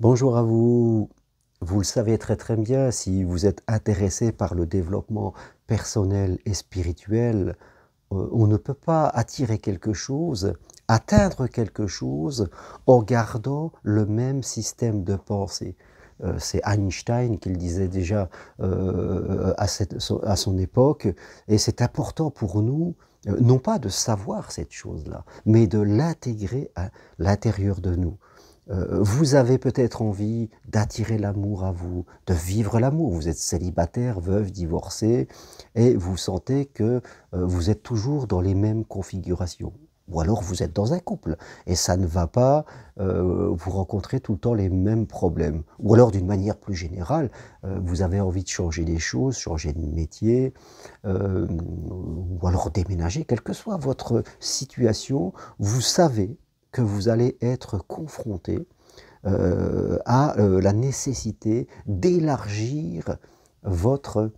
Bonjour à vous. Vous le savez très bien, si vous êtes intéressé par le développement personnel et spirituel, on ne peut pas attirer quelque chose, atteindre quelque chose en gardant le même système de pensée. C'est Einstein qui le disait déjà à son époque, et c'est important pour nous, non pas de savoir cette chose-là, mais de l'intégrer à l'intérieur de nous. Vous avez peut-être envie d'attirer l'amour à vous, de vivre l'amour. Vous êtes célibataire, veuve, divorcé, et vous sentez que vous êtes toujours dans les mêmes configurations. Ou alors vous êtes dans un couple et ça ne va pas, vous rencontrez tout le temps les mêmes problèmes. Ou alors d'une manière plus générale, vous avez envie de changer les choses, changer de métier, ou alors déménager, quelle que soit votre situation, vous savez que vous allez être confronté à la nécessité d'élargir votre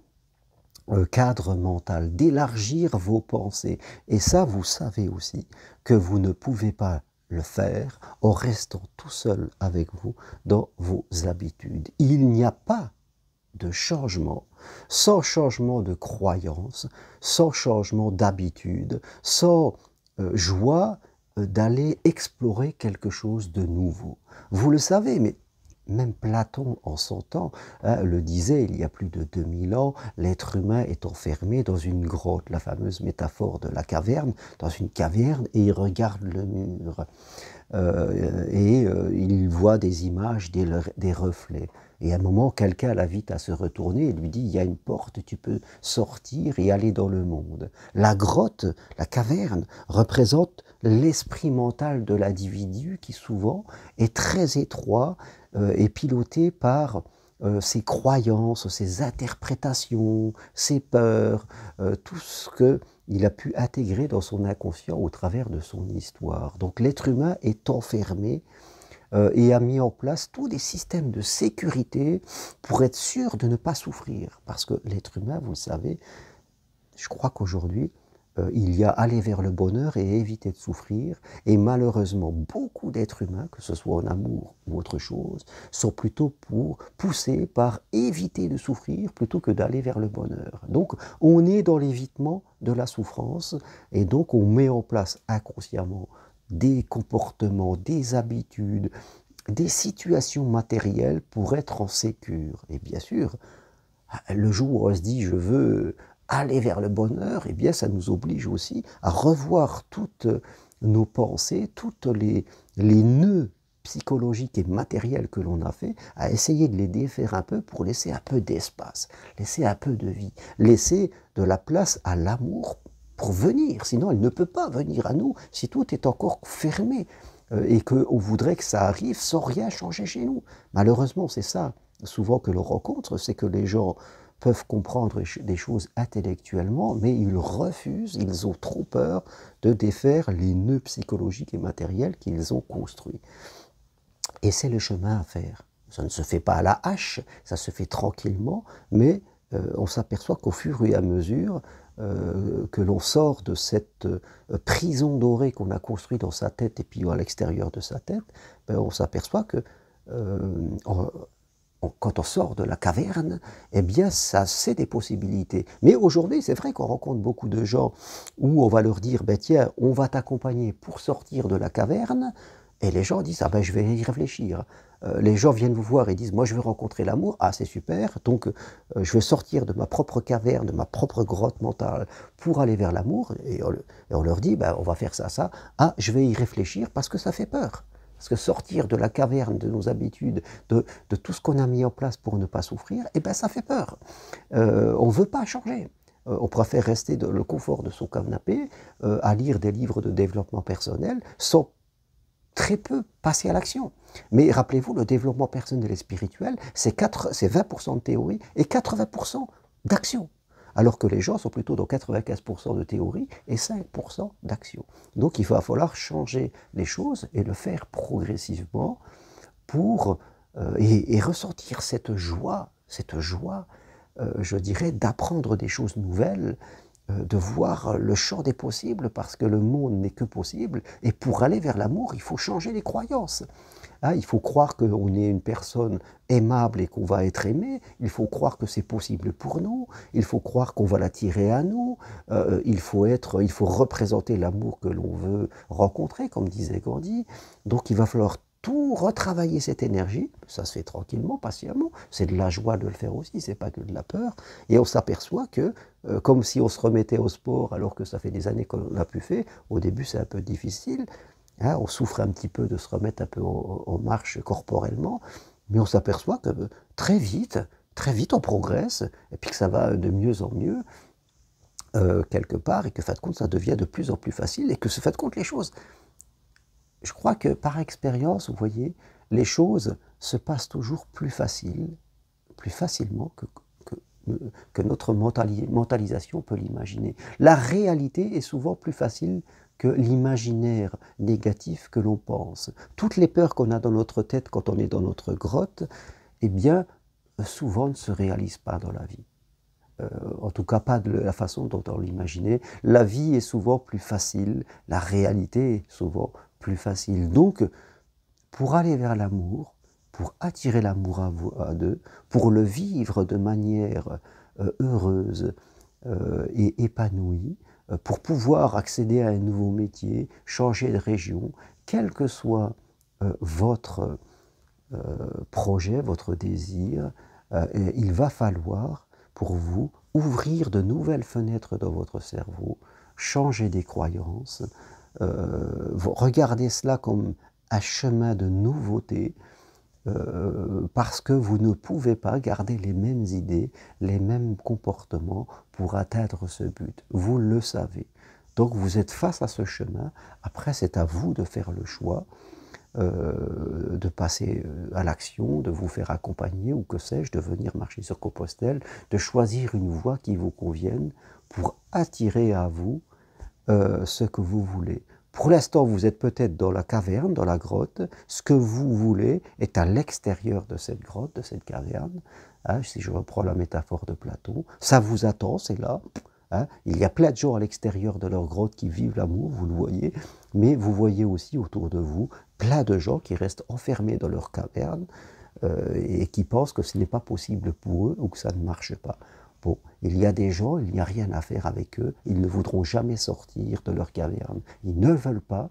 cadre mental, d'élargir vos pensées. Et ça, vous savez aussi que vous ne pouvez pas le faire en restant tout seul avec vous dans vos habitudes. Il n'y a pas de changement sans changement de croyance, sans changement d'habitude, sans joie d'aller explorer quelque chose de nouveau. Vous le savez, mais même Platon, en son temps, le disait il y a plus de 2000 ans, l'être humain est enfermé dans une grotte, la fameuse métaphore de la caverne, dans une caverne, et il regarde le mur. Il voit des images, des reflets. Et à un moment, quelqu'un l'invite à se retourner et lui dit, il y a une porte, tu peux sortir et aller dans le monde. La grotte, la caverne, représente l'esprit mental de l'individu qui souvent est très étroit et piloté par ses croyances, ses interprétations, ses peurs, tout ce qu'il a pu intégrer dans son inconscient au travers de son histoire. Donc l'être humain est enfermé et a mis en place tous des systèmes de sécurité pour être sûr de ne pas souffrir. Parce que l'être humain, vous le savez, je crois qu'aujourd'hui, il y a aller vers le bonheur et éviter de souffrir. Et malheureusement, beaucoup d'êtres humains, que ce soit en amour ou autre chose, sont plutôt poussés par éviter de souffrir plutôt que d'aller vers le bonheur. Donc, on est dans l'évitement de la souffrance et donc on met en place inconsciemment des comportements, des habitudes, des situations matérielles pour être en sécure. Et bien sûr, le jour où on se dit je veux aller vers le bonheur, eh bien ça nous oblige aussi à revoir toutes nos pensées, toutes les nœuds psychologiques et matériels que l'on a fait, à essayer de les défaire un peu pour laisser un peu d'espace, laisser un peu de vie, laisser de la place à l'amour pour venir. Sinon, elle ne peut pas venir à nous si tout est encore fermé et qu'on voudrait que ça arrive sans rien changer chez nous. Malheureusement, c'est ça souvent que l'on rencontre, c'est que les gens peuvent comprendre des choses intellectuellement, mais ils refusent, ils ont trop peur de défaire les nœuds psychologiques et matériels qu'ils ont construits. Et c'est le chemin à faire. Ça ne se fait pas à la hache, ça se fait tranquillement, mais on s'aperçoit qu'au fur et à mesure que l'on sort de cette prison dorée qu'on a construite dans sa tête et puis à l'extérieur de sa tête, ben, on s'aperçoit que quand on sort de la caverne, eh bien, ça, c'est des possibilités. Mais aujourd'hui, c'est vrai qu'on rencontre beaucoup de gens où on va leur dire, ben, tiens, on va t'accompagner pour sortir de la caverne, et les gens disent, ah ben, je vais y réfléchir. Les gens viennent vous voir et disent, moi, je veux rencontrer l'amour, ah, c'est super, donc je veux sortir de ma propre caverne, de ma propre grotte mentale pour aller vers l'amour, et on leur dit, ben, on va faire ça, ça, ah, je vais y réfléchir parce que ça fait peur. Parce que sortir de la caverne de nos habitudes, de tout ce qu'on a mis en place pour ne pas souffrir, eh ben ça fait peur. On ne veut pas changer. On préfère rester dans le confort de son canapé, à lire des livres de développement personnel, sans très peu passer à l'action. Mais rappelez-vous, le développement personnel et spirituel, c'est 20% de théorie et 80% d'action. Alors que les gens sont plutôt dans 95% de théorie et 5% d'action. Donc il va falloir changer les choses et le faire progressivement pour et ressentir cette joie, je dirais, d'apprendre des choses nouvelles de voir le champ des possibles, parce que le monde n'est que possible, et pour aller vers l'amour, il faut changer les croyances. Hein, il faut croire qu'on est une personne aimable et qu'on va être aimé, il faut croire que c'est possible pour nous, il faut croire qu'on va l'attirer à nous, il faut représenter l'amour que l'on veut rencontrer, comme disait Gandhi. Donc il va falloir tout retravailler cette énergie, ça se fait tranquillement, patiemment, c'est de la joie de le faire aussi, c'est pas que de la peur, et on s'aperçoit que, comme si on se remettait au sport alors que ça fait des années qu'on l'a plus fait, au début c'est un peu difficile, hein, on souffre un petit peu de se remettre un peu en marche corporellement, mais on s'aperçoit que très vite on progresse, et puis que ça va de mieux en mieux, quelque part, et que, fin de compte, ça devient de plus en plus facile, et que, fin de compte, les choses, je crois que par expérience, vous voyez, les choses se passent toujours plus facilement que notre mentalisation peut l'imaginer. La réalité est souvent plus facile que l'imaginaire négatif que l'on pense. Toutes les peurs qu'on a dans notre tête quand on est dans notre grotte, eh bien, souvent ne se réalisent pas dans la vie. En tout cas pas de la façon dont on l'imaginait. La vie est souvent plus facile, la réalité est souvent plus facile. Donc, pour aller vers l'amour, pour attirer l'amour à deux, pour le vivre de manière heureuse et épanouie, pour pouvoir accéder à un nouveau métier, changer de région, quel que soit votre projet, votre désir, il va falloir pour vous ouvrir de nouvelles fenêtres dans votre cerveau, changer des croyances, regardez cela comme un chemin de nouveauté, parce que vous ne pouvez pas garder les mêmes idées, les mêmes comportements pour atteindre ce but. Vous le savez. Donc vous êtes face à ce chemin. Après, c'est à vous de faire le choix, de passer à l'action, de vous faire accompagner, ou que sais-je, de venir marcher sur Compostelle, de choisir une voie qui vous convienne pour attirer à vous ce que vous voulez. Pour l'instant, vous êtes peut-être dans la caverne, dans la grotte. Ce que vous voulez est à l'extérieur de cette grotte, de cette caverne. Hein, si je reprends la métaphore de Platon, ça vous attend, c'est là. Hein. Il y a plein de gens à l'extérieur de leur grotte qui vivent l'amour, vous le voyez. Mais vous voyez aussi autour de vous plein de gens qui restent enfermés dans leur caverne et qui pensent que ce n'est pas possible pour eux ou que ça ne marche pas. Bon, il y a des gens, il n'y a rien à faire avec eux, ils ne voudront jamais sortir de leur caverne, ils ne veulent pas,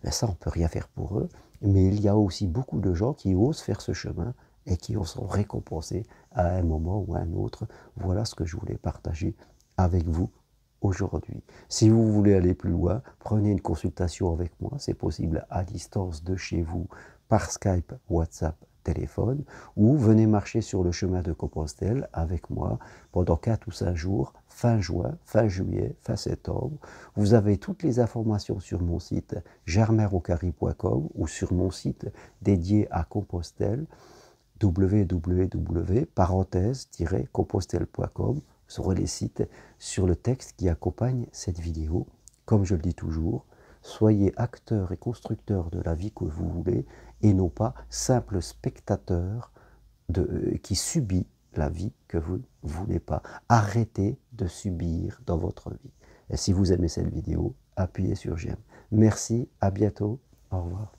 ben ça on ne peut rien faire pour eux, mais il y a aussi beaucoup de gens qui osent faire ce chemin et qui en sont récompensés à un moment ou à un autre. Voilà ce que je voulais partager avec vous aujourd'hui. Si vous voulez aller plus loin, prenez une consultation avec moi, c'est possible à distance de chez vous, par Skype, WhatsApp, téléphone, ou venez marcher sur le chemin de Compostelle avec moi pendant 4 ou 5 jours, fin juin, fin juillet, fin septembre. Vous avez toutes les informations sur mon site germainrocari.com ou sur mon site dédié à Compostelle, www.compostelle.com. Vous aurez les sites sur le texte qui accompagne cette vidéo. Comme je le dis toujours, soyez acteur et constructeur de la vie que vous voulez et non pas simple spectateur qui subit la vie que vous ne voulez pas. Arrêtez de subir dans votre vie. Et si vous aimez cette vidéo, appuyez sur j'aime. Merci, à bientôt, au revoir.